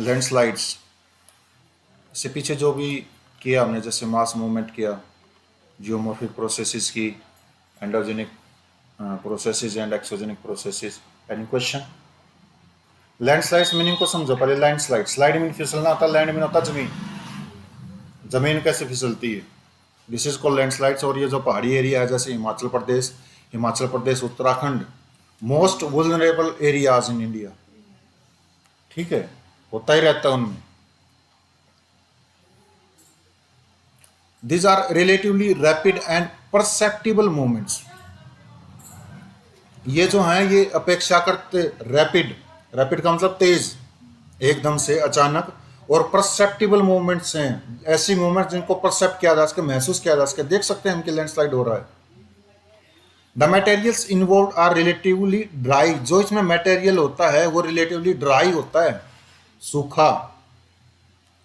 Landslides से पीछे जो भी किया हमने, जैसे मास मूवमेंट किया, जियोमॉर्फिक प्रोसेसेस की, endogenic processes and exogenic processes. Any question? Landslides meaning को समझो पहले। लैंडस्लाइड, स्लाइड मीन फिसलना होता है, लैंड मीन होता है जमीन। जमीन कैसे फिसलती है, दिस इज कॉल्ड लैंडस्लाइड्स। और ये जो पहाड़ी एरिया है जैसे Himachal Pradesh, Uttarakhand, most vulnerable areas in India, ठीक है, होता ही रहता है उनमें। These are relatively rapid and perceptible movements। ये जो हैं ये अपेक्षाकृत रैपिड, रैपिड का मतलब तेज, एकदम से अचानक, और परसेप्टिबल मूवमेंट्स हैं, ऐसी मूवमेंट्स जिनको परसेप्ट किया जा सके, महसूस किया जा सके। देख सकते हैं हम कि लैंडस्लाइड हो रहा है। The materials involve are relatively dry. जो इसमें मटेरियल होता है वो रिलेटिवली ड्राई होता है, सूखा,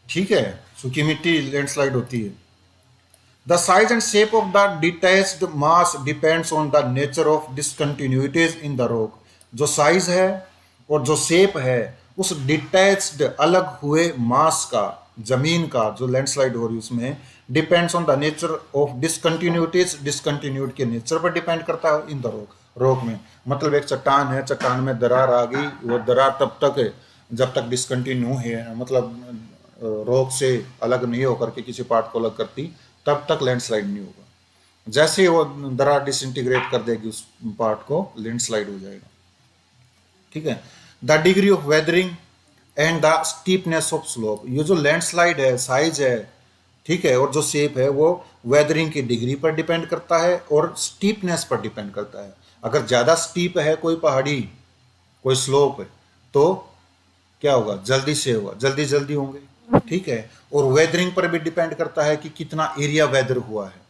ठीक है, सूखी मिट्टी लैंडस्लाइड होती है। The size and shape of the detached mass depends on the nature of discontinuities in the rock। जो साइज है और जो शेप है उस डिटैच्ड, अलग हुए मास का, जमीन का, जो लैंडस्लाइड हो रही है उसमें, depends on the nature of discontinuities. Discontinuity के नेचर पर डिपेंड करता है इन द रॉक। रॉक में मतलब एक चट्टान है, चट्टान में दरार आ गई, वो दरार तब तक है जब तक डिसकंटिन्यू है, मतलब रॉक से अलग नहीं होकर के किसी पार्ट को अलग करती, तब तक लैंडस्लाइड नहीं होगा। जैसे ही वो दरार डिसइंटीग्रेट कर देगी उस पार्ट को, लैंडस्लाइड हो जाएगा, ठीक है। The degree of weathering and the steepness of slope. ये जो लैंडस्लाइड है, साइज है, ठीक है, और जो शेप है वो वेदरिंग की डिग्री पर डिपेंड करता है और स्टीपनेस पर डिपेंड करता है। अगर ज़्यादा स्टीप है कोई पहाड़ी, कोई स्लोप है, तो क्या होगा, जल्दी से होगा, जल्दी जल्दी होंगे, ठीक है। और वेदरिंग पर भी डिपेंड करता है कि कितना एरिया वेदर हुआ है,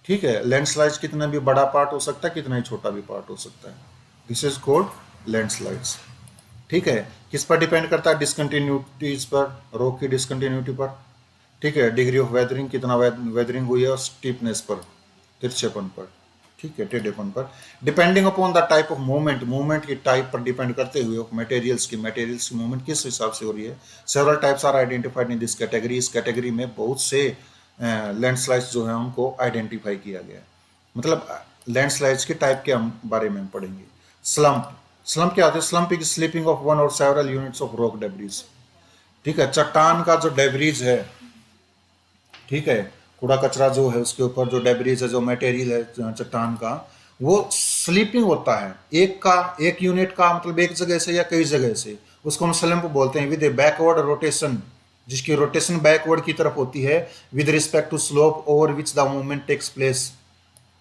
ठीक है। लैंडस्लाइड्स कितना भी बड़ा पार्ट हो सकता है, कितना ही छोटा भी पार्ट हो सकता है। दिस इज कॉल्ड लैंडस्लाइड्स, ठीक है। किस पर डिपेंड करता है, डिसकंटिन्यूटीज पर, रॉक की डिसकंटिन्यूटी पर, ठीक है। डिग्री ऑफ वेदरिंग, कितना वेदरिंग हुई है, और स्टीपनेस पर, तिरछेपन पर, ठीक है, टेढ़ेपन पर। Depending upon the type of movement, movement की टाइप पर डिपेंड करते हुए, मटेरियल्स की मूवमेंट किस हिसाब से हो रही है। Several types are identified in this category. इस कैटेगरी में बहुत से लैंडस्लाइड्स जो है उनको आइडेंटिफाई किया गया है। मतलब लैंडस्लाइड्स के टाइप के हम बारे में हम पढ़ेंगे। स्लम्प, स्लम्प क्या होता है? Slump is slipping of one और several units of rock debris, ठीक है। चट्टान का जो डेब्रीज है, ठीक है, कूड़ा कचरा जो है उसके ऊपर जो डेब्रीज है, जो मटेरियल है चट्टान का, वो स्लीपिंग होता है। एक यूनिट का मतलब एक जगह से या कई जगह से, उसको हम स्लम्प बोलते हैं। विद ए बैकवर्ड रोटेशन, जिसकी रोटेशन बैकवर्ड की तरफ होती है, with respect to slope over which the movement takes place,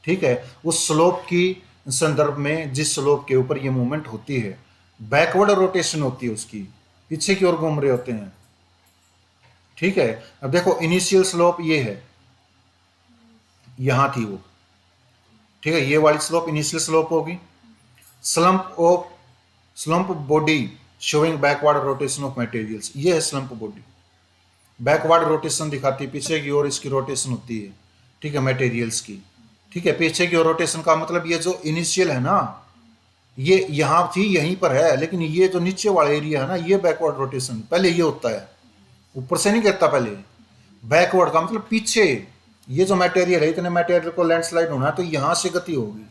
ठीक है। उस स्लोप की संदर्भ में, जिस स्लोप के ऊपर ये मूवमेंट होती है, बैकवर्ड रोटेशन होती है उसकी, पीछे की ओर घूम रहे होते हैं, ठीक है। अब देखो इनिशियल स्लोप ये है, यहां थी वो, ठीक है, ये वाली स्लोप इनिशियल स्लोप होगी। Slump body showing backward rotation of materials, ये है स्लंप बॉडी। बैकवर्ड रोटेशन दिखाती है, पीछे की ओर इसकी रोटेशन होती है, ठीक है, मटेरियल्स की, ठीक है। पीछे की ओर रोटेशन का मतलब ये जो इनिशियल है ना, ये यहां थी, यहीं पर है, लेकिन ये जो नीचे वाला एरिया है ना, ये बैकवर्ड रोटेशन पहले ये होता है, ऊपर से नहीं गिरता पहले। बैकवर्ड का मतलब पीछे, ये जो मटेरियल है, इतने मटेरियल को लैंडस्लाइड होना है तो यहां से गति होगी,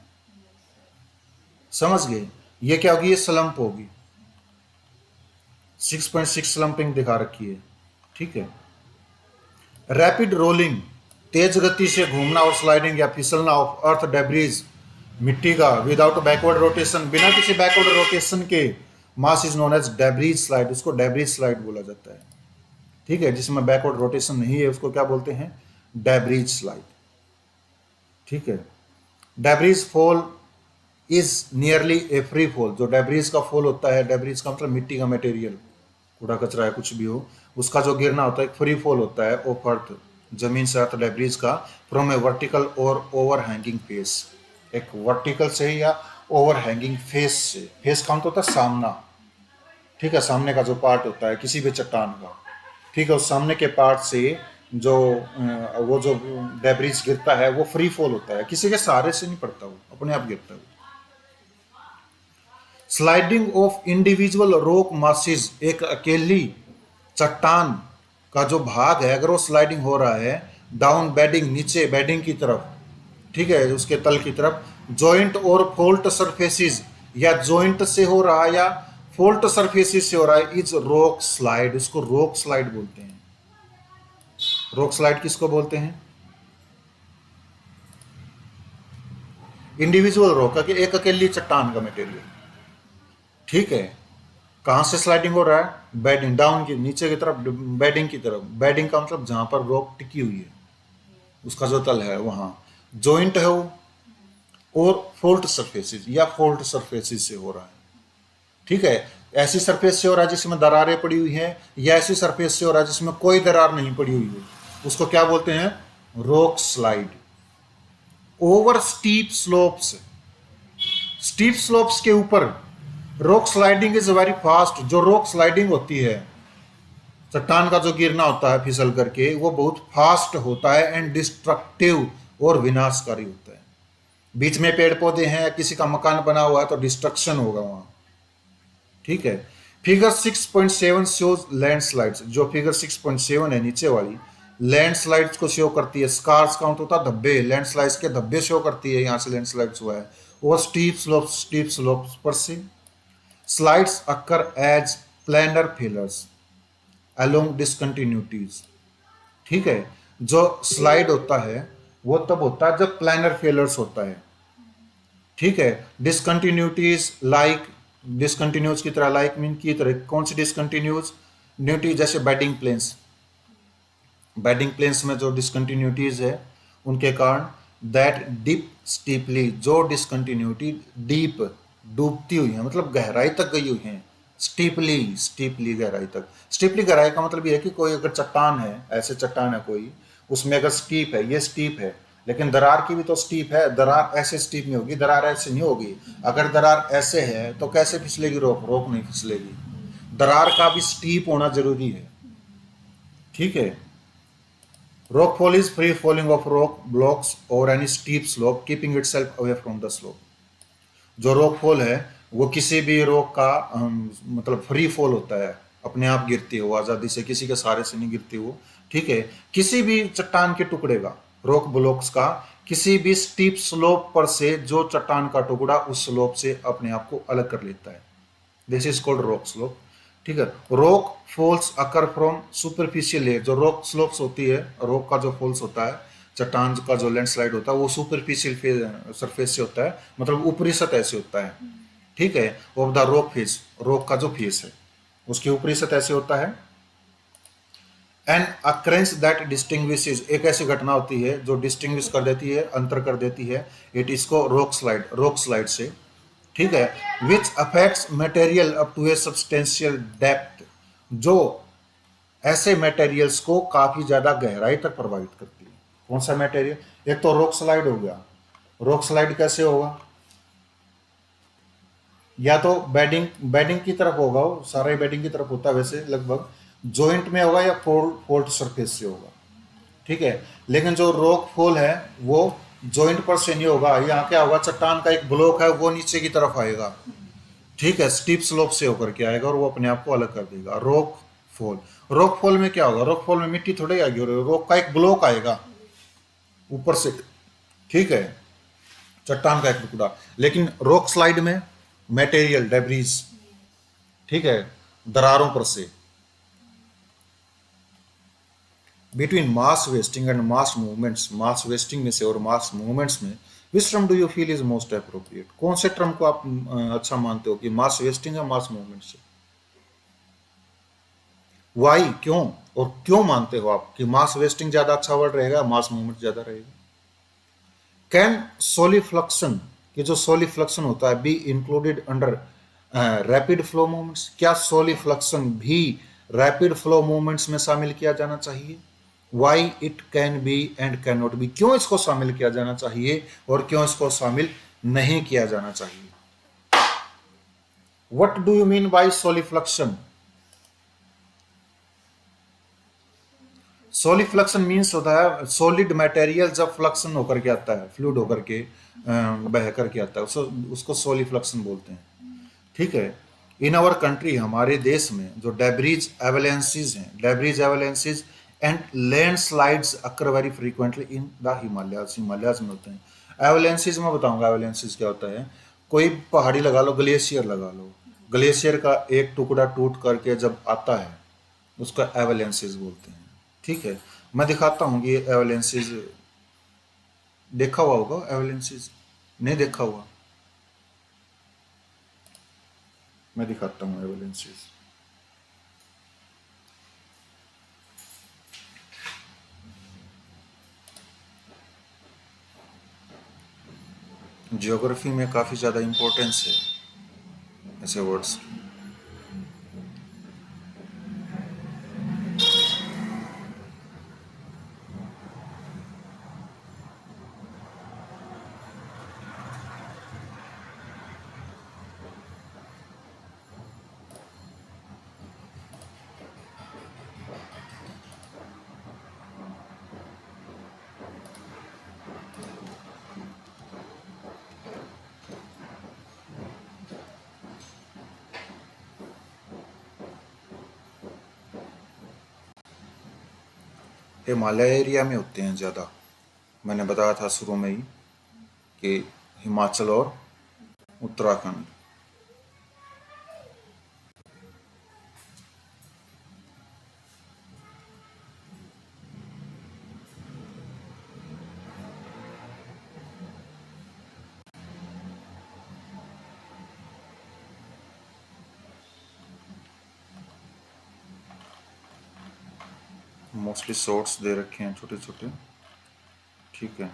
समझ गए। ये क्या होगी, ये स्लंप होगी। 6.6 स्लंपिंग दिखा रखी है, ठीक है। रैपिड रोलिंग, तेज गति से घूमना और स्लाइडिंग या फिसलना ऑफ अर्थ डेब्रीज, मिट्टी का, विदाउट बैकवर्ड रोटेशन, बिना किसी बैकवर्ड रोटेशन के, mass is known as debris slide, उसको डेब्रीज स्लाइड बोला जाता है, ठीक है। जिसमें बैकवर्ड रोटेशन नहीं है उसको क्या बोलते हैं, डेब्रीज स्लाइड, ठीक है। Debris fall is nearly A free fall. जो डेब्रीज का फॉल होता है, डेब्रीज का मतलब मिट्टी का मटेरियल, कूड़ा कचरा है कुछ भी हो, उसका जो गिरना होता है एक फ्री फॉल होता है ऑफ अर्थ, जमीन से अर्थ डेब्रीज का, फ्रॉम ए वर्टिकल और ओवर हैंगिंग फेस, एक वर्टिकल से या ओवर हैंगिंग फेस से। फेस का मतलब होता है सामना, ठीक है, सामने का जो पार्ट होता है किसी भी चट्टान का, ठीक है, उस सामने के पार्ट से जो वो जो डेब्रीज गिरता है वो फ्री फॉल होता है, किसी के सहारे से नहीं पड़ता, वो अपने आप गिरता है। Sliding of individual rock masses, एक अकेली चट्टान का जो भाग है अगर वो स्लाइडिंग हो रहा है डाउन बेडिंग, नीचे बेडिंग की तरफ, ठीक है, उसके तल की तरफ, जॉइंट और फोल्ट सरफेसिस, या जॉइंट से हो रहा है या फोल्ट सरफेसिस से हो रहा है, इज रॉक स्लाइड, इसको रॉक स्लाइड बोलते हैं। रॉक स्लाइड किसको बोलते हैं? इंडिविजुअल रॉक का, एक अकेली चट्टान का मटेरियल, ठीक है, कहां से स्लाइडिंग हो रहा है? बेडिंग, डाउन की, नीचे की तरफ, बेडिंग की तरफ। बेडिंग का मतलब जहां पर रॉक टिकी हुई है उसका जो तल है वहां जॉइंट है वो, और फोल्ट सरफेसिस या फोल्ट सरफेसिस से हो रहा है, ठीक है। ऐसी सरफेस से हो रहा है जिसमें दरारें पड़ी हुई हैं, या ऐसी सरफेस से हो रहा है जिसमें कोई दरार नहीं पड़ी हुई है, उसको क्या बोलते हैं? Rock slide. Over steep slopes, steep slopes के ऊपर rock sliding is very fast. जो रॉक स्लाइडिंग होती है, चट्टान का जो गिरना होता है फिसल करके, वो बहुत फास्ट होता है एंड डिस्ट्रक्टिव, और विनाशकारी होता है। बीच में पेड़ पौधे हैं या किसी का मकान बना हुआ है तो डिस्ट्रक्शन होगा वहां, ठीक है। फिगर 6.7 शोज लैंडस्लाइड्स, जो फिगर 6.7 है नीचे वाली, लैंडस्लाइड्स को शो करती है। स्कार्स काउंट होता है धब्बे, लैंडस्लाइड्स के धब्बे शो करती है, यहां से लैंडस्लाइड्स हुआ है। और स्टीप स्लोप्स पर से slides occur as planar failures along discontinuities, ठीक है। जो स्लाइड होता है वो तब होता है जब प्लैनर फेलर्स होता है, ठीक है। डिसकंटिन्यूटीज लाइक, डिसकंटिन्यूज की तरह, लाइक मीन की तरह, कौन सी डिसकंटिन्यूज? न्यूटी, जैसे बेडिंग प्लेन्स, बेडिंग प्लेन्स में जो डिसकंटिन्यूटीज है उनके कारण, दैट डिप स्टीपली, जो डिसकंटिन्यूटी डीप, डूबती हुई है, मतलब गहराई तक गई हुई है। स्टीपली, स्टीपली गहराई तक। स्टीपली गहराई का मतलब ये है कि कोई अगर चट्टान है, ऐसे चट्टान है कोई, उसमें अगर स्टीप है, ये स्टीप है, लेकिन दरार की भी तो स्टीप है, दरार ऐसे स्टीप नहीं होगी, दरार ऐसे नहीं होगी। अगर दरार ऐसे है तो कैसे फिसलेगी रोक? रोक नहीं फिसलेगी। दरार का भी स्टीप होना जरूरी है, ठीक है। Rock fall is free falling of rock blocks और any steep slope keeping itself away from the slope. जो रॉक फॉल है वो किसी भी रॉक का मतलब फ्री फॉल होता है, अपने आप गिरती है वो, आज़ादी से, किसी के सहारे से नहीं गिरती वो, ठीक है। किसी भी चट्टान के टुकड़े का, रॉक ब्लॉक्स का, किसी भी स्टीप स्लोप पर से जो चट्टान का टुकड़ा उस स्लोप से अपने आप को अलग कर लेता है, this is called rock slope, ठीक है। Rock falls occur from superficial layer, जो रॉक स्लोप्स होती है, रॉक का जो फॉल्स होता है, चट्टान का जो लैंडस्लाइड होता है, वो सुपरफिशियल सरफेस से होता है, मतलब ऊपरी सतह से होता है, ठीक है। Of the rock face, rock का जो फेस है उसकी ऊपरी सतह से होता है। एन अक्रेंस दैट डिस्टिंग्विशेस, एक ऐसी घटना होती है जो डिस्टिंग्विश कर देती है, अंतर कर देती है, इट इसको रॉक स्लाइड, रॉक स्लाइड से, ठीक है। Which affects material up to a substantial depth, जो ऐसे मटेरियल्स को काफी ज्यादा गहराई तक प्रभावित करती है। कौन सा मटेरियल? एक तो रॉक स्लाइड हो गया। रॉक स्लाइड कैसे होगा? या तो बेडिंग, बेडिंग की तरफ होगा, वो सारा ही बेडिंग की तरफ होता है वैसे लगभग, जॉइंट में होगा या फोल्ट सरफेस से होगा, ठीक है। लेकिन जो रॉक फॉल है वो जॉइंट पर से नहीं होगा। यहाँ क्या होगा? चट्टान का एक ब्लॉक है वो नीचे की तरफ आएगा, ठीक है, स्टीप स्लोप से होकर के आएगा और वो अपने आप को अलग कर देगा। रॉक फॉल, रॉक फॉल में क्या होगा? रॉक फॉल में मिट्टी थोड़ी आएगी, और रॉक का एक ब्लॉक आएगा ऊपर से, ठीक है, चट्टान का एक टुकड़ा। लेकिन रॉक स्लाइड में मटेरियल डेब्रीज, ठीक है, दरारों पर से। Between mass wasting and mass movements, mass wasting में से और मास मूवमेंट्स में, which term do you feel is most appropriate? कौन से टर्म को आप अच्छा मानते हो कि मास वेस्टिंग या मास मूवमेंट से? वाई, क्यों? और क्यों मानते हो आप कि मास वेस्टिंग ज्यादा अच्छा वर्ड रहेगा, मास मूवमेंट ज्यादा रहेगा? कैन सोलिफ्लक्शन, कि जो सोलिफ्लक्शन होता है, be included under rapid flow movements? क्या सोलिफ्लक्शन भी रैपिड फ्लो मूवमेंट्स में शामिल किया जाना चाहिए? Why it can be and can not be, क्यों इसको शामिल किया जाना चाहिए और क्यों इसको शामिल नहीं किया जाना चाहिए? What do you mean by solifluction? Solifluction means होता है सॉलिड मटेरियल जब फ्लक्शन होकर के आता है, फ्लूइड होकर के बह करके आता है, उसको सोलिफ्लक्शन बोलते हैं, ठीक है। इन आवर कंट्री, हमारे देश में जो डेब्रीज एवलेंसीज हैं, debris avalanches and landslides occur very frequently in the Himalayas, Himalayas में होते हैं। एवलेंसीज में बताऊंगा एवलेंसीज क्या होता है। कोई पहाड़ी लगा लो, ग्लेशियर लगा लो, ग्लेशियर का एक टुकड़ा टूट करके जब आता है उसका एवलेंसीज बोलते हैं। ठीक है, मैं दिखाता हूँ कि ये एवलेंसीज देखा हुआ होगा, एवलेंसीज नहीं देखा हुआ, मैं दिखाता हूँ एवलेंसीज। ज्योग्राफी में काफ़ी ज़्यादा इम्पोर्टेंस है ऐसे वर्ड्स की। हिमालय एरिया में होते हैं ज़्यादा। मैंने बताया था शुरू में ही कि हिमाचल और उत्तराखंड। मोस्टली शॉर्ट्स दे रखे हैं छोटे छोटे। ठीक है,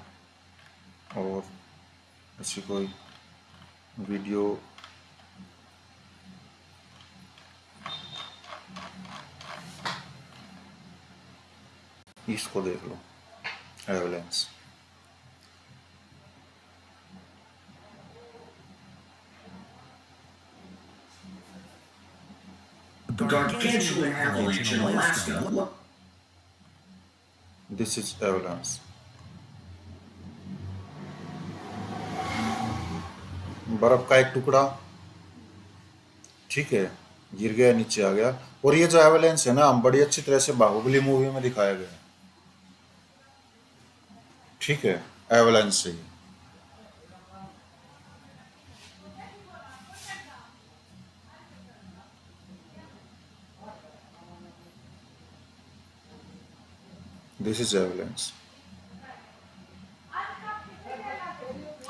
और ऐसी कोई वीडियो इसको देख लो, avalanche. Gargantuan avalanche in Alaska. This is avalanche. बर्फ का एक टुकड़ा, ठीक है, गिर गया, नीचे आ गया। और ये जो एवलेंस है ना, बड़ी अच्छी तरह से बाहुबली मूवी में दिखाया गया है। ठीक है, एवलेंस से ही। This is avalanche.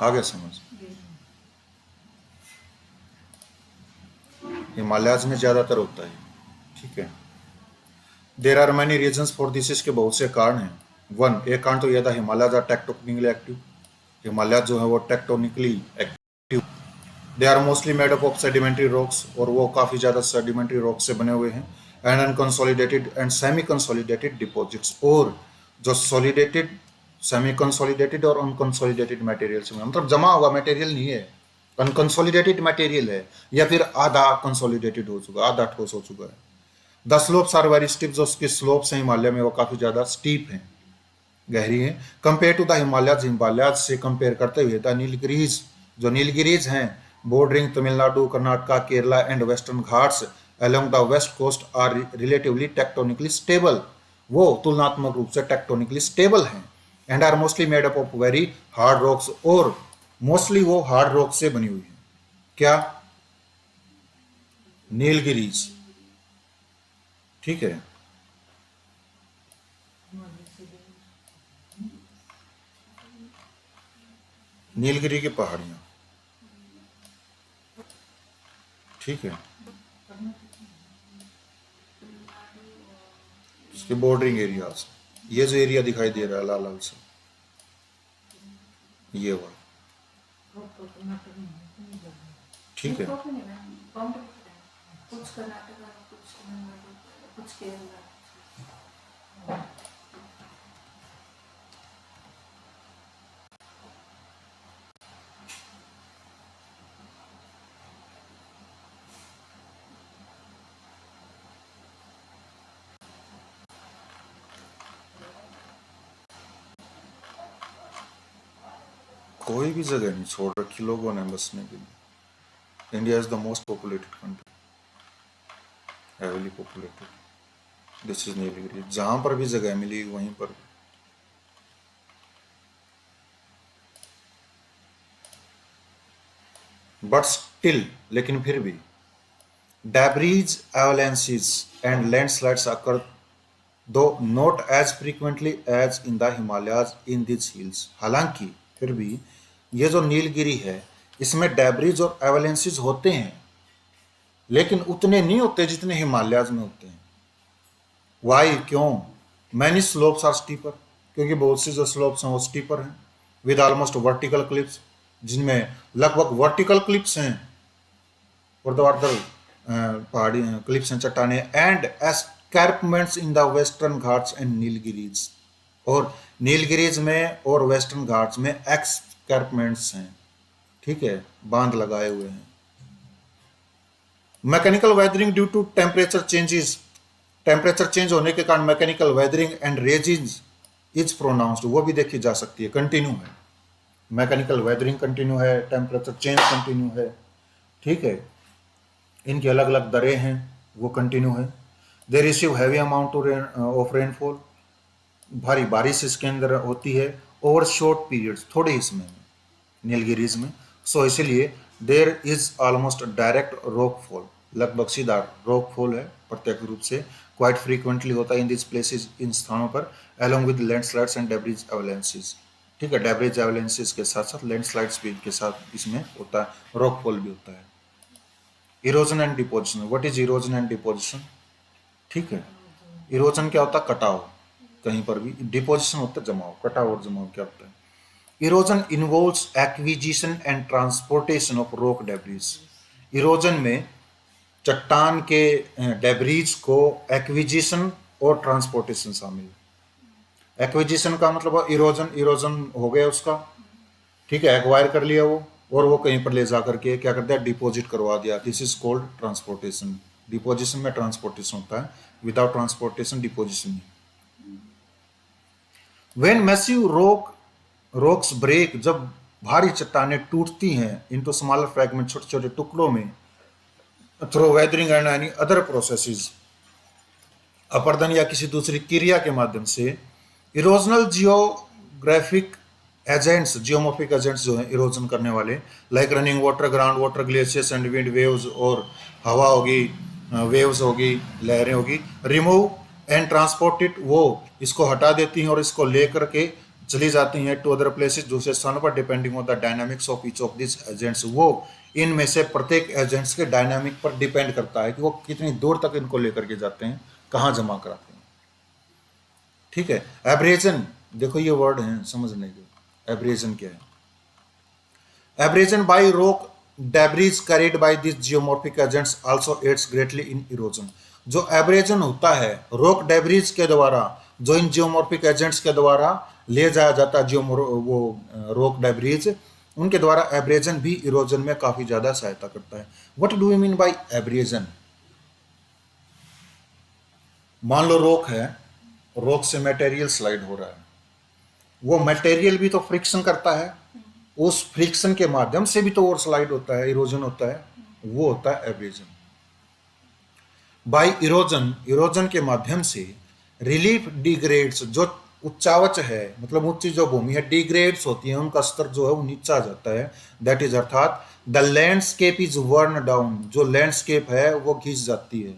आ गया समझ? हिमालयाज में ज्यादातर होता है। ठीक है, there are many reasons for this, इसके बहुत से कारण हैं। वन, एक कारण तो यह था Himalayas are tectonically active. Himalaya जो है वो tectonically active. They are mostly made up of sedimentary rocks, और वो काफ़ी ज़्यादा सेडिमेंट्री रॉक से बने हुए हैं। And unconsolidated and semi consolidated deposits, और जो सॉलिडेटेड, सेमी कंसोलिडेटेड और अनकंसोलिडेटेड मटेरियल से, मतलब जमा हुआ मटेरियल नहीं है, अनकंसोलिडेटेड मटेरियल है, या फिर आधा कंसोलिडेटेड हो चुका, आधा ठोस हो चुका है। The slopes are very steep, जो उसकी स्लोप्स हैं हिमालय में वो काफ़ी ज़्यादा स्टीप हैं, गहरी है। Compare to the Himalayas, Himalayas से कंपेयर करते हुए द नीलगिरीज, जो नीलगिरीज हैं bordering Tamil Nadu, Karnataka, Kerala and western Ghats along the west coast are relatively tectonically stable, वो तुलनात्मक रूप से टेक्टोनिकली स्टेबल हैं। And are mostly made up of very hard rocks, और मोस्टली वो हार्ड रॉक से बनी हुई है। क्या? नीलगिरीज। ठीक है, नीलगिरी की पहाड़ियां। ठीक है, इसके बॉर्डरिंग एरियाज, ये जो एरिया दिखाई दे रहा है लाल लाल से, ये वाला। ठीक है, कुछ कर्नाटक, कुछ तमिलनाडु, कुछ केरला। कोई भी जगह नहीं छोड़ रखी लोगों ने बसने के लिए। India is the most populated country. Heavily populated. This is Nilgiri, जहां पर भी जगह मिली वहीं पर। बट स्टिल, लेकिन फिर भी, debris, avalanches and landslides occur though not as frequently as in the Himalayas in this hills. हालांकि फिर भी ये जो नीलगिरी है इसमें डेब्रीज और एवलांचेस होते हैं, लेकिन उतने नहीं होते जितने हिमालयाज में होते हैं। वाई, क्यों? मैनी स्लोप्स आर स्टीपर, क्योंकि बहुत सी जो स्लोप्स हैं वो स्टीपर हैं, विद ऑलमोस्ट वर्टिकल क्लिप्स, जिनमें लगभग वर्टिकल क्लिप्स हैं, ऊर्ध्वाधर पहाड़ी क्लिप्स हैं, चट्टाने, and escarpments in the western Ghats and Nilgiris. और नीलगिरीज में और वेस्टर्न घाट्स में एस्कैर्पमेंट्स हैं, ठीक है, बांध लगाए हुए हैं। Mechanical weathering due to temperature changes, temperature change होने के कारण mechanical weathering and regions is pronounced, वो भी देखी जा सकती है, कंटिन्यू है। मैकेनिकल वेदरिंग कंटिन्यू है, टेम्परेचर चेंज कंटिन्यू है, ठीक है, इनकी अलग अलग दरें हैं, वो कंटिन्यू है। They receive heavy amount of rainfall, भारी बारिश इसके अंदर होती है, ओवर शॉर्ट पीरियड्स, थोड़े ही समय में नीलगिरीज में। सो इसलिए there is almost direct rockfall, लगभग सीधा रॉकफॉल है, प्रत्यक्ष रूप से, क्वाइट फ्रीक्वेंटली होता है इन दिस प्लेसेस, इन स्थानों पर, along with landslides and debris avalanches, ठीक है। डेब्रिज एवलांचेस के साथ साथ लैंडस्लाइड्स भी इनके साथ इसमें होता है, रॉकफॉल भी होता है। Erosion and deposition, what is erosion and deposition, ठीक है। इरोजन क्या होता है? कटाव, कहीं पर भी। डिपोजिशन होता है जमाव, कटाव और जमाव क्या होता है? Erosion involves acquisition and transportation of rock debris. Erosion में चट्टान के डेब्रीज को एक्विजिशन और ट्रांसपोर्टेशन शामिल है। एक्विजिशन का मतलब इरोजन, इरोजन हो गया उसका, ठीक है, एक्वायर कर लिया वो, और वो कहीं पर ले जा करके क्या करता है? डिपॉजिट करवा दिया। This is called transportation. Deposition में ट्रांसपोर्टेशन होता है, विदाउट ट्रांसपोर्टेशन डिपोजिशन नहीं। व्हेन मैसिव रॉक्स ब्रेक, जब भारी चट्टानें टूटती हैं इनटू स्मॉलर फ्रैगमेंट, छोटे छोटे टुकड़ों में, through weathering and any other processes, अपर्दन या किसी दूसरी क्रिया के माध्यम से, erosional geographic agents, geomorphic agents जो हैं इरोजन करने वाले, like running water, ground water, glaciers and wind waves, और हवा होगी, वेव्स होगी, लहरें होगी, रिमूव एंड ट्रांसपोर्ट इट, वो इसको हटा देती हैं और इसको लेकर के चली जाती हैं टू अदर प्लेसेस, दूसरे स्थानों पर, depending on the dynamics of each of this agents. वो इनमें से प्रत्येक एजेंट्स के डायनामिक पर डिपेंड करता है कि वो कितनी दूर तक इनको लेकर के जाते हैं, कहाँ जमा कराते हैं, ठीक है। एब्रेजन, देखो ये वर्ड है समझने के, एब्रेजन क्या है? Abrasion by rock debris carried by this geomorphic agents also aids greatly in erosion. जो एब्रेजन होता है रॉक डेब्रीज के द्वारा, जो इन जियोमॉर्फिक एजेंट्स के द्वारा ले जाया जाता है, वो रॉक डेब्रीज, उनके द्वारा एब्रेजन भी इरोजन में काफी ज्यादा सहायता करता है। What do you mean bye abrasion? मान लो रॉक है, रॉक से मटेरियल स्लाइड हो रहा है, वो मटेरियल भी तो फ्रिक्शन करता है, उस फ्रिक्शन के माध्यम से भी तो और स्लाइड होता है, इरोजन होता है, वो होता है एब्रेजन। बाय इरोजन, इरोजन के माध्यम से रिलीफ डिग्रेड्स, जो उच्चावच है, मतलब ऊंची जो भूमि है, डिग्रेड्स होती है, उनका स्तर जो है वो नीचा जाता है। दैट इज अर्थात द लैंडस्केप इज वर्न डाउन, जो लैंडस्केप है वो घिस जाती है।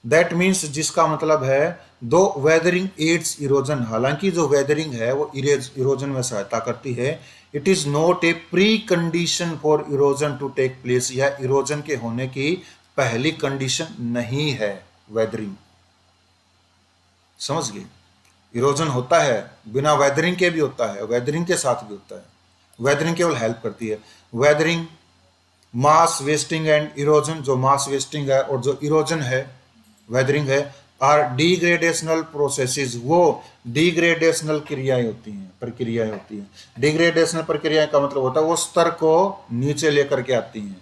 दैट मीन्स, जिसका मतलब है दो वेदरिंग एड्स इरोजन, हालांकि जो वेदरिंग है वो इरोजन में सहायता करती है, it is not a precondition for erosion to take place, यह इरोजन के होने की पहली कंडीशन नहीं है वेदरिंग, समझ गए? इरोजन होता है, बिना वेदरिंग के भी होता है, वेदरिंग के साथ भी होता है। वेदरिंग केवल हेल्प करती है। Weathering, mass wasting and erosion, जो मास वेस्टिंग है और जो इरोजन है, वेदरिंग है, आर डिग्रेडेशनल प्रोसेसेस, वो डिग्रेडेशनल क्रियाएं होती हैं, प्रक्रियाएं होती हैं। डिग्रेडेशनल प्रक्रिया का मतलब होता है वो स्तर को नीचे लेकर के आती हैं,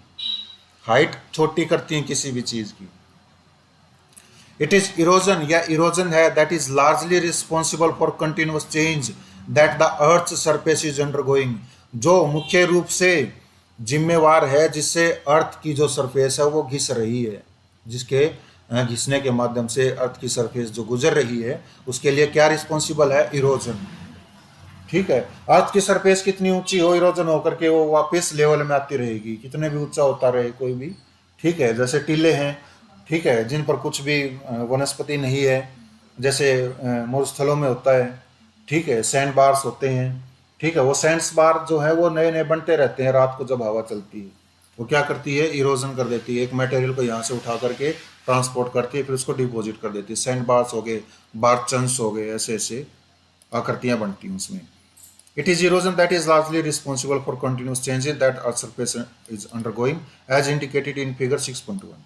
हाइट छोटी करती हैं किसी भी चीज की। इट इज इरोजन, या इरोजन है, that is largely responsible for continuous change that the earth surface is undergoing, जो मुख्य रूप से जिम्मेवार है जिससे अर्थ की जो सरफेस है वो घिस रही है, जिसके घिसने के माध्यम से अर्थ की सरफेस जो गुजर रही है उसके लिए क्या रिस्पॉन्सिबल है, इरोजन। ठीक है, अर्थ की सरफेस कितनी ऊंची हो, इरोजन होकर के वो वापस लेवल में आती रहेगी, कितने भी ऊंचा होता रहे कोई भी। ठीक है, जैसे टीले हैं, ठीक है, जिन पर कुछ भी वनस्पति नहीं है, जैसे मरुस्थलों में होता है। ठीक है, सैंड बार्स होते हैं। ठीक है, वो सैंड बार जो है वो नए नए बनते रहते हैं, रात को जब हवा चलती है वो क्या करती है, इरोजन कर देती है, एक मटेरियल को यहाँ से उठा करके ट्रांसपोर्ट करती है, फिर उसको डिपॉजिट कर देती है। सैंड बार्स हो गए, बारचन्स हो गए, ऐसे ऐसे आकृतियां बनती हैं उसमें। It is erosion that is largely responsible for continuous changes that Earth's surface is undergoing, as indicated in Figure 6.1.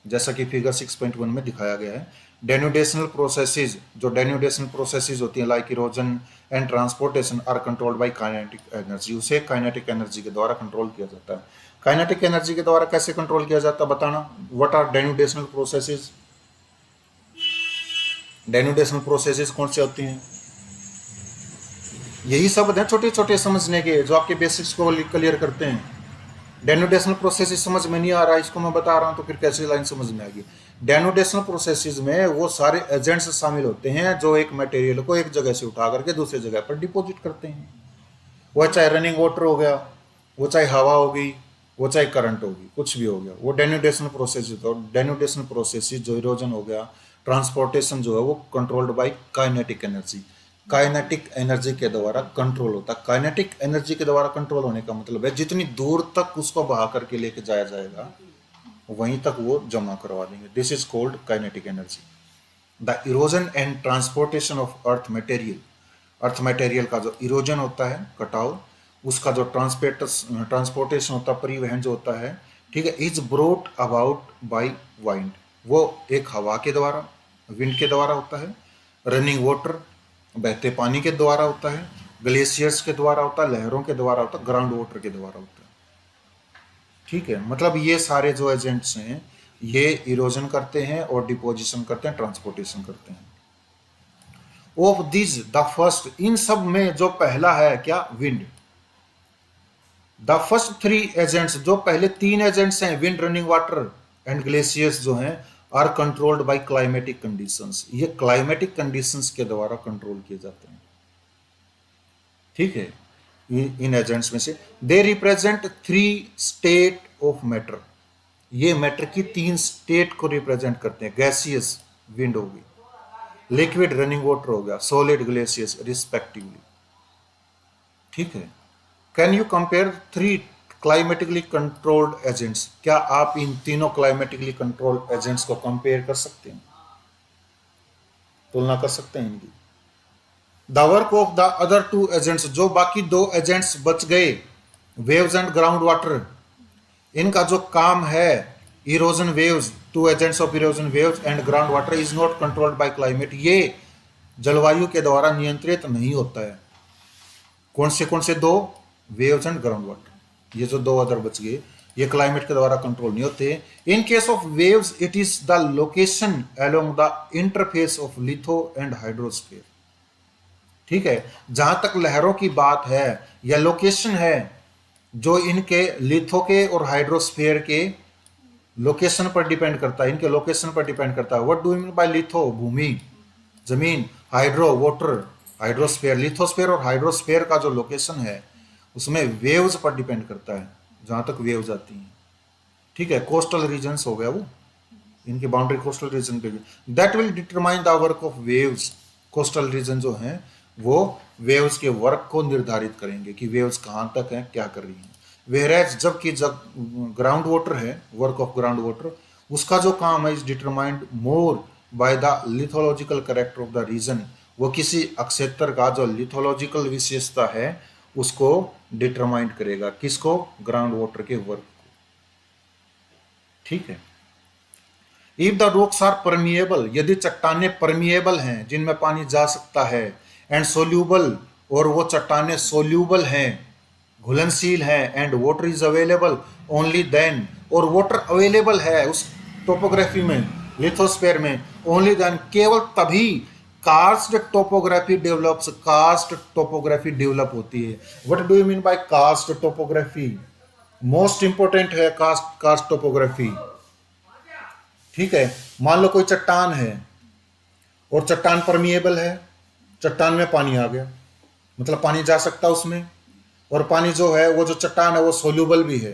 जैसा कि फिगर 6.1 में दिखाया गया है। डेन्यूडेशनल प्रोसेसेस, जो डेन्यूडेशनल प्रोसेसेस होती हैं like erosion and transportation, are controlled by kinetic energy. उसे काइनेटिक एनर्जी के द्वारा कंट्रोल किया जाता है। काइनेटिक एनर्जी के द्वारा कैसे कंट्रोल किया जाता है बताना। What are denudational processes? Denudational processes कौन से होती हैं? यही शब्द है छोटे छोटे समझने के, जो आपके बेसिक्स को क्लियर करते हैं। डेनोटेशनल प्रोसेस समझ में नहीं आ रहा, इसको मैं बता रहा हूं तो फिर कैसे लाइन समझ में आएगी। डेनोटेशनल प्रोसेसेस में वो सारे एजेंट्स शामिल होते हैं जो एक मटेरियल को एक जगह से उठा करके दूसरी जगह पर डिपॉजिट करते हैं। वो चाहे रनिंग वाटर हो गया, वो चाहे हवा होगी, वो चाहे करंट होगी, कुछ भी हो गया, वो डेनोटेशनल प्रोसेस होता है। डेनोटेशनल प्रोसेस जो इरोजन हो गया, ट्रांसपोर्टेशन जो है वो controlled by kinetic energy. Kinetic energy के द्वारा कंट्रोल होता है। काइनेटिक एनर्जी के द्वारा कंट्रोल होने का मतलब है जितनी दूर तक उसको बहा करके लेके जाया जाएगा वहीं तक वो जमा करवा देंगे। This is called kinetic energy. The erosion and transportation of earth material, earth material का जो इरोजन होता है, कटाव, उसका जो ट्रांसपोर्टेशन होता है, परिवहन जो होता है, ठीक है, is brought about by wind. वो एक हवा के द्वारा, विंड के द्वारा होता है। रनिंग वाटर, बहते पानी के द्वारा होता है। ग्लेशियर्स के द्वारा होता है, लहरों के द्वारा होता है, ग्राउंड वाटर के द्वारा होता है। ठीक है, मतलब ये सारे जो एजेंट्स हैं ये इरोजन करते हैं और डिपोजिशन करते हैं, ट्रांसपोर्टेशन करते हैं। ऑफ दिस द फर्स्ट, इन सब में जो पहला है क्या, wind. The first three agents, जो पहले तीन एजेंट्स हैं, wind, running water and glaciers जो हैं, are controlled by climatic conditions. ये क्लाइमेटिक कंडीशंस के द्वारा कंट्रोल किए जाते हैं। ठीक है, इन एजेंट्स में से they represent three state of matter. ये मैटर की तीन स्टेट को रिप्रेजेंट करते हैं। गैसियस विंड होगी, लिक्विड रनिंग वाटर हो गया, सॉलिड ग्लेशियस रिस्पेक्टिवली। ठीक है, can you compare three climatically controlled agents? क्या आप इन तीनों क्लाइमेटिकली कंट्रोल्ड एजेंट्स को कंपेयर कर सकते हैं, तुलना कर सकते हैं इनकी? The work of the other two agents, जो बाकी दो एजेंट्स बच गए, वेव्स एंड ग्राउंड वाटर, इनका जो काम है, erosion waves, two agents of erosion waves and ground water is not controlled by climate. ये जलवायु के द्वारा नियंत्रित नहीं होता है। कौन से दो? Waves and ground water. ये जो दो अदर बच गए ये क्लाइमेट के द्वारा कंट्रोल नहीं होते। In case of waves it is the location along the interface of litho and hydrosphere. ठीक है, जहां तक लहरों की बात है या लोकेशन है, जो इनके लिथो के और हाइड्रोस्फीयर के लोकेशन पर डिपेंड करता है, इनके लोकेशन पर डिपेंड करता है। What do you mean by litho? भूमि, जमीन, हाइड्रो वाटर, हाइड्रोस्फीयर। लिथोस्फीयर और हाइड्रोस्फीयर का जो लोकेशन है उसमें वेव्स पर डिपेंड करता है, जहां तक वेव्स आती हैं। ठीक है, कोस्टल रीजन्स हो गया, वो इनकी बाउंड्री कोस्टल रीजन पे, that will determine the work of waves. Coastal region जो हैं वो वेव्स के वर्क को निर्धारित करेंगे कि वेव्स कहां तक हैं, क्या कर रही हैं। वेयरएज जबकि जब ग्राउंड वाटर है, वर्क ऑफ ग्राउंड वाटर, उसका जो काम है is determined more by the lithological character of the region. वो किसी अक्षेत्र का जो लिथोलॉजिकल विशेषता है उसको डिटरमाइंड करेगा। किसको? ग्राउंड वाटर के वर्क को। ठीक है, if the rocks are permeable, यदि चट्टाने परमिएबल हैं, जिनमें पानी जा सकता है, एंड सोल्यूबल, और वो चट्टाने सोल्यूबल हैं, घुलनशील हैं, and water is available only then, और वाटर अवेलेबल है उस टोपोग्राफी में, लिथोस्फीयर में, ओनली देन, केवल तभी karst topography develops. Karst topography develop होती है। What do you mean bye karst topography? Most important है कार्स्ट टोपोग्राफी। ठीक है, मान लो कोई चट्टान है और चट्टान परमिएबल है, चट्टान में पानी आ गया, मतलब पानी जा सकता है उसमें, और पानी जो है वो जो चट्टान है वो सोल्यूबल भी है,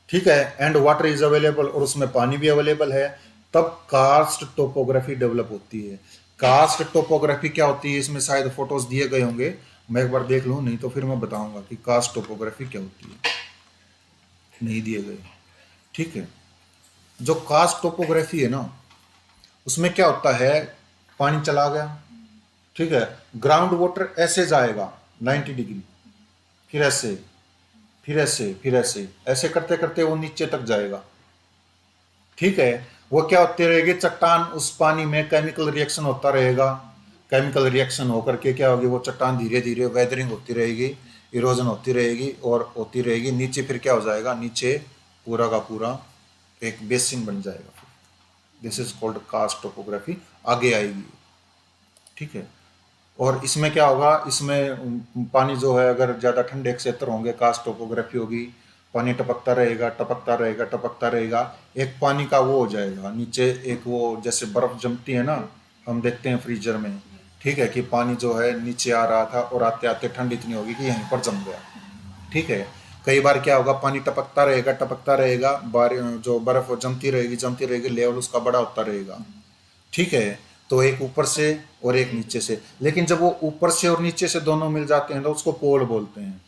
ठीक है, एंड वाटर इज अवेलेबल, और उसमें पानी भी अवेलेबल है, तब कास्ट टोपोग्राफी डेवलप होती है। कास्ट टोपोग्राफी क्या होती है, इसमें शायद फोटोज दिए गए होंगे, मैं एक बार देख लूँ, नहीं तो फिर मैं बताऊंगा कि कास्ट टोपोग्राफी क्या होती है, नहीं दिए गए, ठीक है। जो कास्ट टोपोग्राफी है ना, उसमें क्या होता है, पानी चला गया, ठीक है, ग्राउंड वाटर ऐसे जाएगा 90 डिग्री, फिर ऐसे, फिर ऐसे, फिर ऐसे, ऐसे करते करते वो नीचे तक जाएगा, ठीक है। वो क्या होती रहेगी, चट्टान उस पानी में केमिकल रिएक्शन होता रहेगा, केमिकल रिएक्शन होकर के क्या होगी, वो चट्टान धीरे धीरे वेदरिंग होती रहेगी, इरोजन होती रहेगी और होती रहेगी, नीचे फिर क्या हो जाएगा, नीचे पूरा का पूरा एक बेसिन बन जाएगा। This is called karst topography, आगे आएगी, ठीक है। और इसमें क्या होगा, इसमें पानी जो है अगर ज़्यादा ठंडे क्षेत्र होंगे, कास्ट टोपोग्राफी होगी, पानी टपकता रहेगा, टपकता रहेगा, टपकता रहेगा, एक पानी का वो हो जाएगा नीचे, एक वो जैसे बर्फ़ जमती है ना, हम देखते हैं फ्रीजर में, ठीक है, कि पानी जो है नीचे आ रहा था और आते आते ठंड इतनी होगी कि यहीं पर जम गया, ठीक है। कई बार क्या होगा, पानी टपकता रहेगा, जो बर्फ़ जमती रहेगी, लेवल उसका बड़ा होता रहेगा, ठीक है। तो एक ऊपर से और एक नीचे से, लेकिन जब वो ऊपर से और नीचे से दोनों मिल जाते हैं तो उसको पोल बोलते हैं,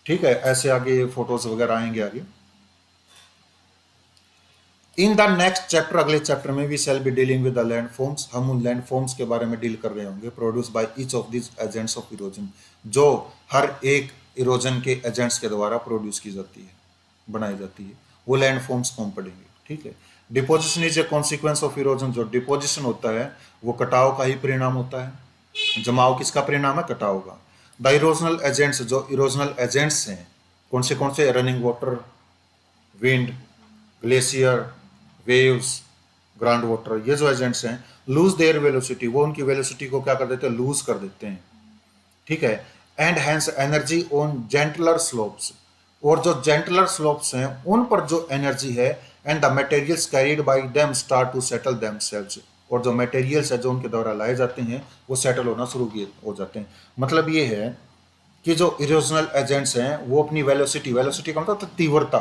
ठीक है। ऐसे आगे फोटोज वगैरह आएंगे आगे। इन द नेक्स्ट चैप्टर, अगले चैप्टर में भी shall be dealing with the land forms, हम उन लैंड फॉर्म्स के बारे में डील कर रहे होंगे, produce by each of this agents of erosion, जो हर एक इरोजन के एजेंट्स के द्वारा प्रोड्यूस की जाती है, बनाई जाती है, वो लैंड फॉर्म्स को हम पढ़ेंगे, ठीक है। Deposition is a consequence of erosion, जो डिपोजिशन होता है वो कटाव का ही परिणाम होता है। जमाव किसका परिणाम है, कटाव का। द इरोजनल एजेंट्स, जो इरोजनल एजेंट्स हैं, कौन से, running water, wind, glacier, waves, ground water, ये जो एजेंट्स हैं, लूज देयर वेलोसिटी, वो उनकी वेलोसिटी को क्या कर देते हैं, लूज कर देते हैं, ठीक है। And hence energy on gentler slopes, और जो जेंटलर स्लोप्स हैं उन पर जो एनर्जी है, and the materials carried by them start to settle themselves, और जो मटेरियल्स है जो उनके द्वारा लाए जाते हैं वो सेटल होना शुरू हो जाते हैं। मतलब ये है कि जो इरोजनल एजेंट्स हैं वो अपनी वेलोसिटी का मतलब तीव्रता,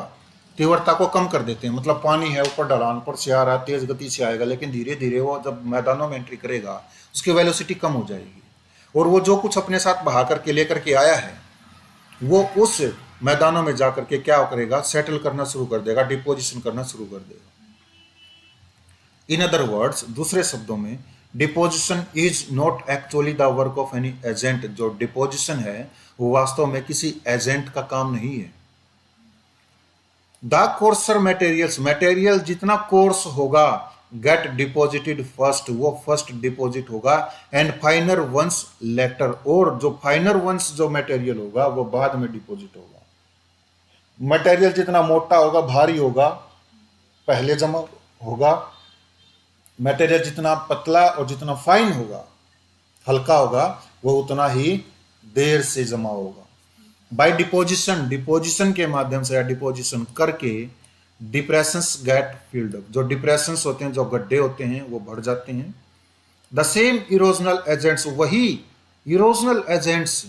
तीव्रता को कम कर देते हैं। मतलब पानी है ऊपर ढलान पर से आ रहा है, तेज गति से आएगा, लेकिन धीरे धीरे वो जब मैदानों में एंट्री करेगा उसकी वेलोसिटी कम हो जाएगी, और वो जो कुछ अपने साथ बहा करके लेकर के आया है वो उस मैदानों में जाकर के क्या करेगा, सेटल करना शुरू कर देगा, डिपोजिशन करना शुरू कर देगा। इन अदर वर्ड्स, दूसरे शब्दों में, deposition is not actually the work of any agent, जो डिपोजिशन है वो वास्तव में किसी एजेंट का काम नहीं है। द कोर्सर मटेरियल्स, मटेरियल जितना कोर्स होगा, गेट डिपॉजिटेड फर्स्ट, वो फर्स्ट डिपॉजिट होगा, एंड फाइनर वंस लेटर, और जो फाइनर वंस जो मटेरियल होगा वो बाद में डिपॉजिट होगा। मटेरियल जितना मोटा होगा, भारी होगा, पहले जमा होगा, मटेरियल जितना पतला और जितना फाइन होगा, हल्का होगा, वो उतना ही देर से जमा होगा। बाय डिपोजिशन, डिपोजिशन के माध्यम से या डिपोजिशन करके डिप्रेशंस गेट फिल्ड अप, जो डिप्रेशंस होते हैं, जो गड्ढे होते हैं वो बढ़ जाते हैं। द सेम इरोजनल एजेंट्स, वही इरोजनल एजेंट्स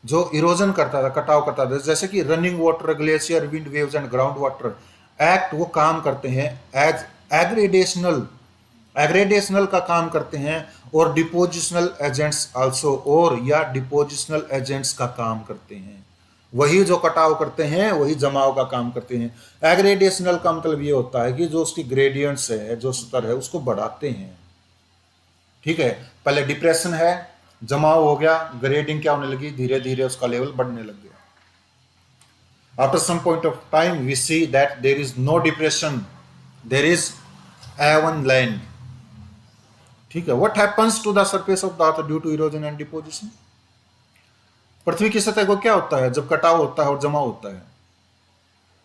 जो इरोजन करता था, कटाव करता था, जैसे कि running water, glacier, wind waves and ground water act, वो काम करते हैं एज एग्रेडेशनल, एग्रेडेशनल का काम करते हैं, और डिपोजिशनल एजेंट्स आल्सो, और या डिपोजिशनल एजेंट्स का काम करते हैं। वही जो कटाव करते हैं वही जमाव का काम करते हैं। एग्रेडेशनल का मतलब ये होता है कि जो उसकी ग्रेडियंट्स है, जो स्तर है, उसको बढ़ाते हैं, ठीक है। पहले डिप्रेशन है, जमाव हो गया, ग्रेडिंग क्या होने लगी, धीरे धीरे उसका लेवल बढ़ने लग गया। After some point of time we see that there is no depression, there is even land, ठीक है। What happens to the surface of the earth due to erosion and deposition, पृथ्वी की सतह को क्या होता है जब कटाव होता है और जमा होता है,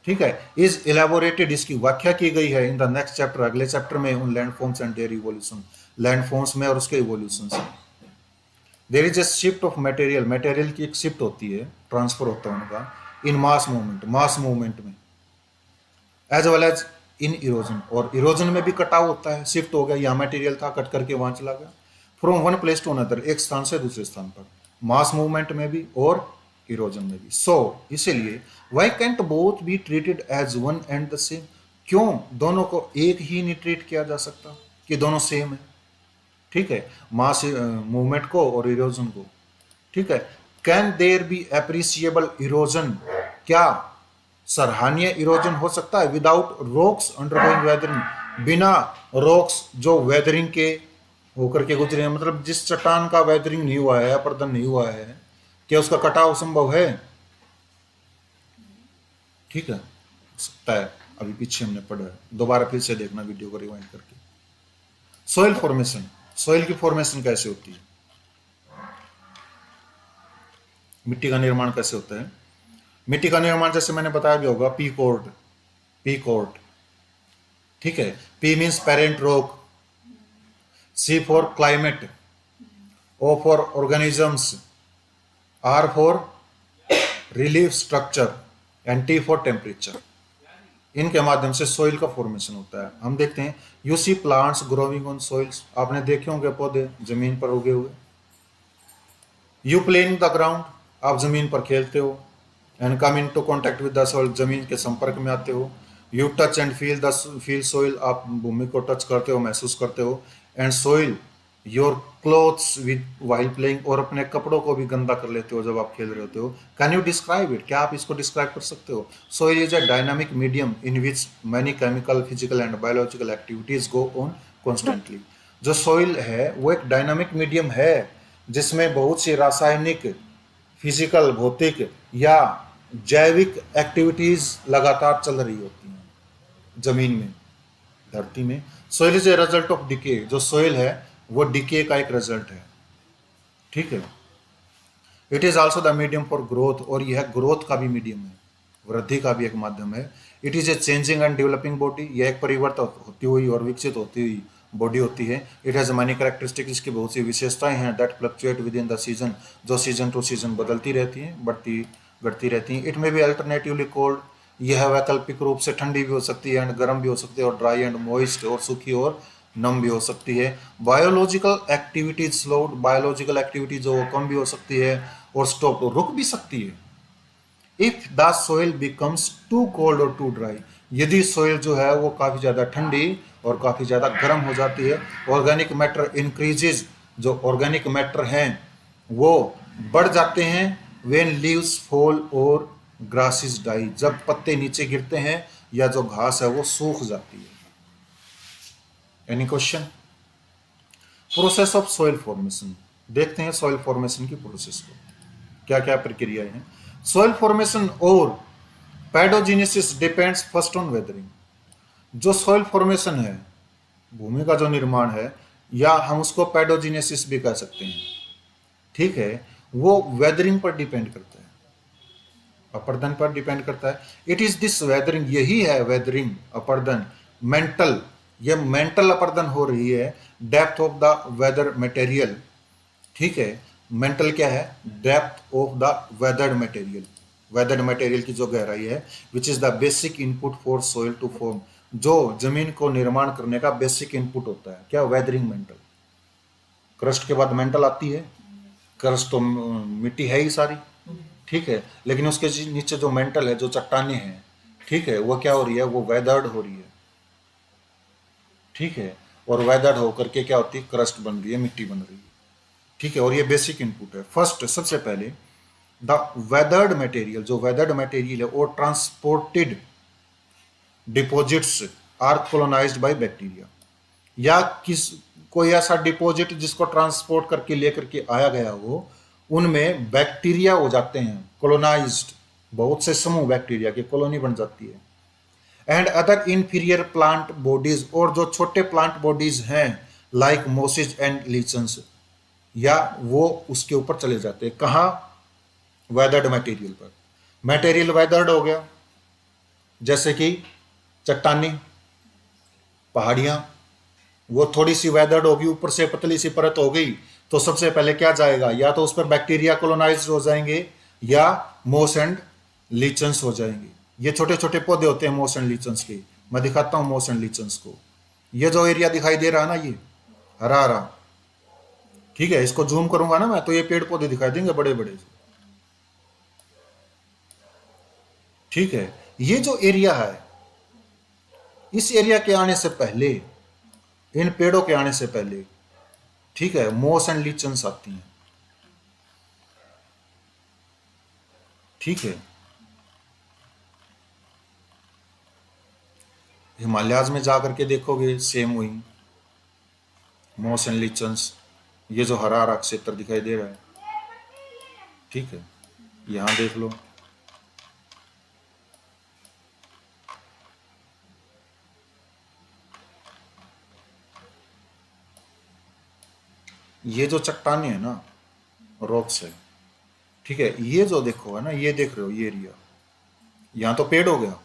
ठीक है। इज इलेबोरेटेड, इसकी व्याख्या की गई है इन द नेक्स्ट चैप्टर, अगले चैप्टर में, उन landforms and their evolution, landforms में और उसके इवोल्यूशन से। There is a shift of material, material की एक शिफ्ट होती है, ट्रांसफर होता है उनका, in mass movement, mass movement में, as well as in erosion, और इरोजन में भी कटाव होता है, शिफ्ट हो गया, यहाँ मटेरियल था कट करके वहां चला गया, from one place to another, एक स्थान से दूसरे स्थान पर, मास मूवमेंट में भी और इरोजन में भी। सो इसीलिए why can't both be treated as one and the same, क्यों दोनों को एक ही नहीं ट्रीट किया जा सकता कि दोनों सेम है, ठीक है, मास मूवमेंट को और इरोजन को, ठीक है। Can there be appreciable erosion, क्या सराहनीय इरोजन हो सकता है विदाउट रॉक्स अंडरगोइंग वेदरिंग, बिना रॉक्स जो वेदरिंग के होकर के गुजरे हैं, मतलब जिस चट्टान का वेदरिंग नहीं हुआ है, अपर्दन नहीं हुआ है, क्या उसका कटाव संभव है? ठीक है, सकता है, अभी पीछे हमने पढ़ा है, दोबारा फिर से देखना वीडियो को रिवाइंड करके। सॉइल फॉर्मेशन, सॉइल की फॉर्मेशन कैसे होती है, मिट्टी का निर्माण कैसे होता है? मिट्टी का निर्माण जैसे मैंने बताया भी होगा, पी कोर्ट, ठीक है। P means parent rock, C for climate, O for organisms, R for relief structure and T for temperature. इनके माध्यम से सॉइल का फॉर्मेशन होता है। हम देखते हैं, you see plants growing on soils, आपने देखे होंगे पौधे जमीन पर उगे हुए। You play in the ground, आप जमीन पर खेलते हो, and come into contact with the soil, जमीन के संपर्क में आते हो। You touch and feel soil, आप भूमि को टच करते हो, महसूस करते हो। And soil your clothes with while playing, और अपने कपड़ों को भी गंदा कर लेते हो जब आप खेल रहे होते हो। कैन यू डिस्क्राइब इट, क्या आप इसको डिस्क्राइब कर सकते हो? Soil is a dynamic medium in which many chemical, physical and biological activities go on constantly. जो सॉइल है वो एक डायनामिक मीडियम है जिसमें बहुत सी रासायनिक, फिजिकल, भौतिक या जैविक एक्टिविटीज लगातार चल रही होती हैं जमीन में, धरती में। Soil is a result of decay, जो सोइल है वो डिके का एक रिजल्ट है, ठीक है। It is also the medium for growth, और यह ग्रोथ का भी मीडियम है, वृद्धि का भी एक माध्यम है। It is a changing and developing body, यह एक परिवर्तन होती हुई और विकसित होती हुई बॉडी होती है। इट हैज मनी कैरेक्टरिस्टिक, इसकी बहुत सी विशेषताएं हैं। That fluctuate with in the season, जो सीजन टू सीजन बदलती रहती हैं, बढ़ती घटती रहती हैं। इट में भी अल्टरनेटिवली कोल्ड, यह वैकल्पिक रूप से ठंडी भी हो सकती है एंड गर्म भी हो सकती है, और ड्राई एंड मॉइस्ट, और सूखी और नम भी हो सकती है। Biological activities slowed, biological activity जो कम भी हो सकती है, और स्टॉप, रुक भी सकती है। If the soil becomes too cold or too dry, यदि सोइल जो है वो काफ़ी ज़्यादा ठंडी और काफ़ी ज़्यादा गर्म हो जाती है। ऑर्गेनिक मैटर इंक्रीजेज, जो ऑर्गेनिक मैटर हैं वो बढ़ जाते हैं। व्हेन लीव्स फॉल और ग्रासेस डाई, जब पत्ते नीचे गिरते हैं या जो घास है वो सूख जाती है। Any question? Process of soil formation, देखते हैं सॉइल फॉर्मेशन की प्रोसेस को, क्या क्या प्रक्रियाएं हैं। सॉइल फॉर्मेशन और पैडोजेनेसिस डिपेंड्स फर्स्ट ऑन वेदरिंग। जो सॉइल फॉर्मेशन है, भूमि का जो निर्माण है, या हम उसको पैडोजेनेसिस भी कह सकते हैं, ठीक है, वो वेदरिंग पर डिपेंड करता है, अपर्दन पर डिपेंड करता है। इट इज दिस वेदरिंग, यही है वेदरिंग, अपर्दन, मेंटल, ये मेंटल अपर्दन हो रही है। Depth of the weather material, ठीक है, मेंटल क्या है? Depth of the weathered material, weathered material की जो गहराई है, which is the basic input for soil to form, जो जमीन को निर्माण करने का बेसिक इनपुट होता है। क्या? Weathering, mental. क्रस्ट के बाद मेंटल आती है, क्रस्ट तो मिट्टी है ही सारी, ठीक है, लेकिन उसके नीचे जो मेंटल है, जो चट्टाने हैं, ठीक है, वो क्या हो रही है? वो वेदर्ड हो रही है, ठीक है, और वेदर्ड होकर के क्या होती है? क्रस्ट बन रही है, मिट्टी बन रही है, ठीक है, और ये बेसिक इनपुट है। फर्स्ट, सबसे पहले द वेदर्ड मटेरियल, जो वेदर्ड मटेरियल है, और transported deposits are colonized by bacteria, या किस कोई ऐसा डिपॉजिट जिसको ट्रांसपोर्ट करके लेकर के आया गया हो, उनमें बैक्टीरिया हो जाते हैं कोलोनाइज्ड, बहुत से समूह बैक्टीरिया की कॉलोनी बन जाती है। And other inferior plant bodies, और जो छोटे प्लांट बॉडीज हैं लाइक मोसिस एंड लीचन्स, या वो उसके ऊपर चले जाते हैं। कहाँ? वेदर्ड मटेरियल पर। मटेरियल वेदर्ड हो गया, जैसे कि चट्टानी, पहाड़ियां, वो थोड़ी सी वेदर्ड होगी, ऊपर से पतली सी परत हो गई, तो सबसे पहले क्या जाएगा? या तो उस पर बैक्टीरिया कोलोनाइज हो जाएंगे, या मोस एंड लीचन्स हो जाएंगे। ये छोटे छोटे पौधे होते हैं मोस एंड लीचन्स के, मैं दिखाता हूँ मोस एंड लीचेंस को। ये जो एरिया दिखाई दे रहा है ना, ये हरा हरा, ठीक है, इसको जूम करूंगा ना मैं तो ये पेड़ पौधे दिखाई देंगे बड़े बड़े, ठीक है। ये जो एरिया है, इस एरिया के आने से पहले, इन पेड़ों के आने से पहले, ठीक है, मोस एंड लीचेंस आती हैं, ठीक है। हिमालयाज में जा करके देखोगे सेम वही मोस एंड लीचेंस, ये जो हरा हरा क्षेत्र दिखाई दे रहा है, ठीक है, यहां देख लो, ये जो चट्टाने है ना, रॉक्स है, ठीक है, ये जो देखो है ना, ये देख रहे हो ये एरिया, यहाँ तो पेड़ हो गया,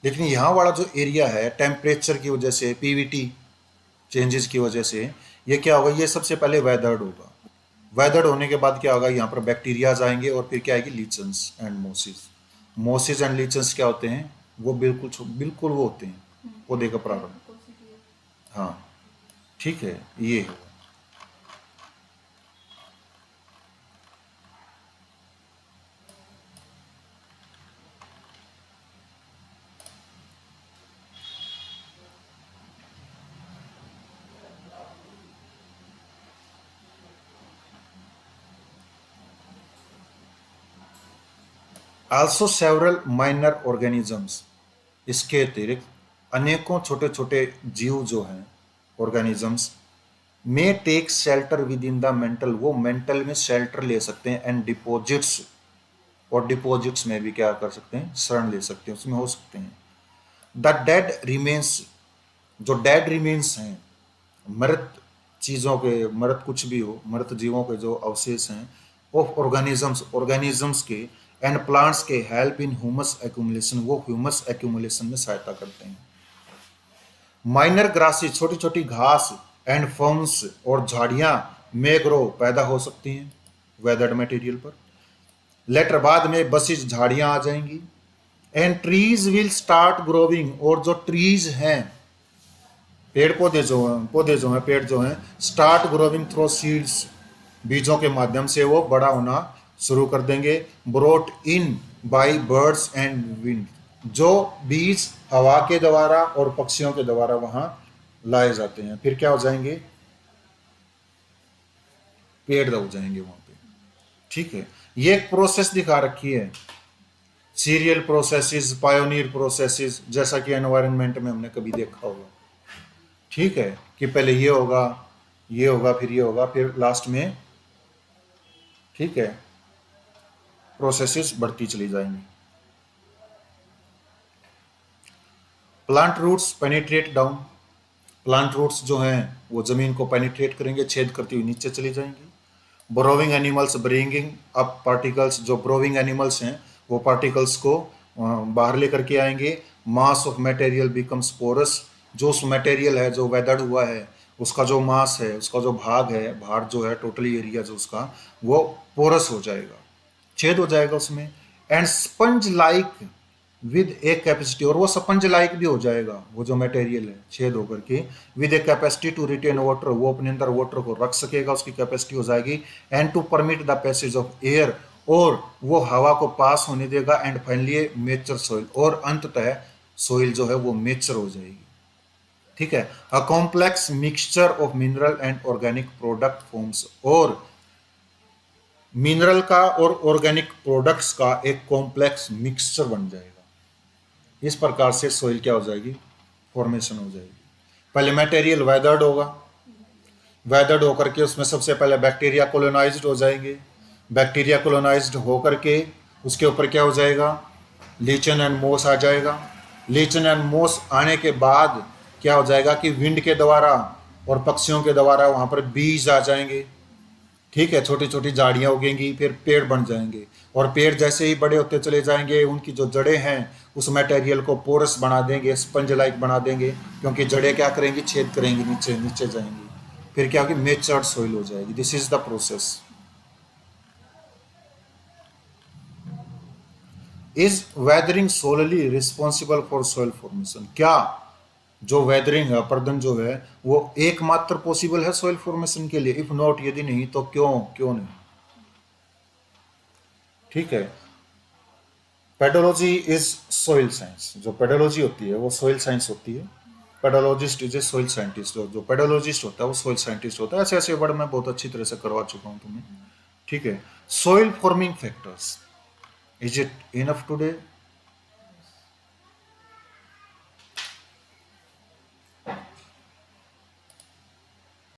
लेकिन यहाँ वाला जो एरिया है टेम्परेचर की वजह से, पीवीटी चेंजेस की वजह से, ये क्या होगा, ये सबसे पहले वेदर्ड होगा। वेदर्ड होने के बाद क्या होगा, यहाँ पर बैक्टीरियाज आएंगे और फिर क्या आएगी, लीचेंस एंड मोसिस। मोसिस एंड लीचेंस क्या होते हैं, वो बिल्कुल बिल्कुल वो होते हैं पौधे का प्रारंभ। हाँ, ठीक है, ये है। आल्सो सेवरल माइनर ऑर्गेनिजम्स, इसके अतिरिक्त अनेकों छोटे छोटे जीव जो हैं, organisms, may take shelter within the mantle, वो मेंटल में शेल्टर ले सकते हैं, एंड डिपॉजिट्स, और डिपॉजिट्स में भी क्या कर सकते हैं, शरण ले सकते हैं, उसमें हो सकते हैं। द डेड रिमेन्स, जो डेड रिमेन्स हैं, मृत चीज़ों के, मृत कुछ भी हो, मृत जीवों के जो अवशेष हैं, ऑफ ऑर्गेनिजम्स, ऑर्गेनिजम्स के, एंड प्लांट्स के, हेल्प इन ह्यूमस एक्यूमुलेशन, वो ह्यूमस एक्यूमुलेशन में सहायता करते हैं। माइनर ग्रासेस, छोटी छोटी घास, एंड फर्म्स, और झाड़ियां में ग्रो, पैदा हो सकती हैं वेदर्ड मटेरियल पर। लेटर बाद में बसिस, झाड़ियां आ जाएंगी। And trees will start growing, और जो ट्रीज हैं, पेड़ पौधे जो हैं, पौधे जो हैं, पेड़ जो हैं, स्टार्ट ग्रोविंग थ्रू सीड्स, बीजों के माध्यम से वो बड़ा होना शुरू कर देंगे। Brought in by birds and wind, जो बीज हवा के द्वारा और पक्षियों के द्वारा वहां लाए जाते हैं, फिर क्या हो जाएंगे, पेड़ हो जाएंगे वहां पे, ठीक है। ये एक प्रोसेस दिखा रखी है, सीरियल प्रोसेसेस, पायोनियर प्रोसेसेस, जैसा कि एनवायरनमेंट में हमने कभी देखा होगा, ठीक है, कि पहले ये होगा, ये होगा, फिर ये होगा, फिर लास्ट में, ठीक है, प्रोसेसेस बढ़ती चली जाएंगी। Plant roots penetrate down, plant roots जो हैं वो जमीन को पेनिट्रेट करेंगे, छेद करती हुई नीचे चली जाएंगी। ब्रोविंग एनिमल्स ब्रिंगिंग अप पार्टिकल्स, जो ब्रोविंग एनिमल्स हैं वो पार्टिकल्स को बाहर लेकर के आएंगे। Mass of material becomes porous, जो उस मटेरियल है जो वेदर्ड हुआ है, उसका जो मास है, उसका जो भाग है, भार जो है, टोटली एरिया जो उसका, वो पोरस हो जाएगा, छेद हो जाएगा उसमें। And sponge like with a capacity, और वो स्पंज लाइक भी हो जाएगा, वो जो मटेरियल है छेद होकर के, with a capacity to retain water, वो अपने अंदर वाटर को रख सकेगा, उसकी कैपेसिटी हो जाएगी। And to permit the passage of air, और वो हवा को पास होने देगा। एंड फाइनली मेचर सॉइल, और अंततः सॉइल जो है वो मेचर हो जाएगी, ठीक है। A complex mixture of mineral and organic product forms, और मिनरल का और ऑर्गेनिक प्रोडक्ट्स का एक कॉम्प्लेक्स मिक्सचर बन जाएगा। इस प्रकार से सॉइल क्या हो जाएगी, फॉर्मेशन हो जाएगी। पहले मटेरियल वेदर्ड होगा, वेदर्ड होकर के उसमें सबसे पहले बैक्टीरिया कॉलोनाइज्ड हो जाएंगे, बैक्टीरिया कॉलोनाइज्ड होकर के उसके ऊपर क्या हो जाएगा, लीचन एंड मोस आ जाएगा। लीचन एंड मोस आने के बाद क्या हो जाएगा कि विंड के द्वारा और पक्षियों के द्वारा वहाँ पर बीज आ जाएंगे, ठीक है, छोटी छोटी झाड़ियाँ उगेंगी, फिर पेड़ बन जाएंगे, और पेड़ जैसे ही बड़े होते चले जाएंगे, उनकी जो जड़ें हैं उस मटेरियल को पोरस बना देंगे, स्पंज लाइक बना देंगे, क्योंकि जड़ें क्या करेंगी, छेद करेंगी, नीचे नीचे जाएंगी, फिर क्या होगी, मेचर्ड सॉइल हो जाएगी। This is the process. Is weathering solely responsible for soil formation? क्या जो वेदरिंग है, अपर्दन जो है, वो एकमात्र पॉसिबल है सॉइल फॉर्मेशन के लिए? इफ नॉट, यदि नहीं तो क्यों, क्यों नहीं? ठीक है। Pedology is soil science. जो पेडोलॉजी होती है वो सॉइल साइंस होती है। पेडोलॉजिस्ट इज ए सॉइल साइंटिस्ट। जो पेडोलॉजिस्ट होता है वो सॉइल साइंटिस्ट होता है। ऐसे ऐसे वर्ड मैं बहुत अच्छी तरह से करवा चुका हूं तुम्हें। ठीक है। Soil forming factors, is it enough today?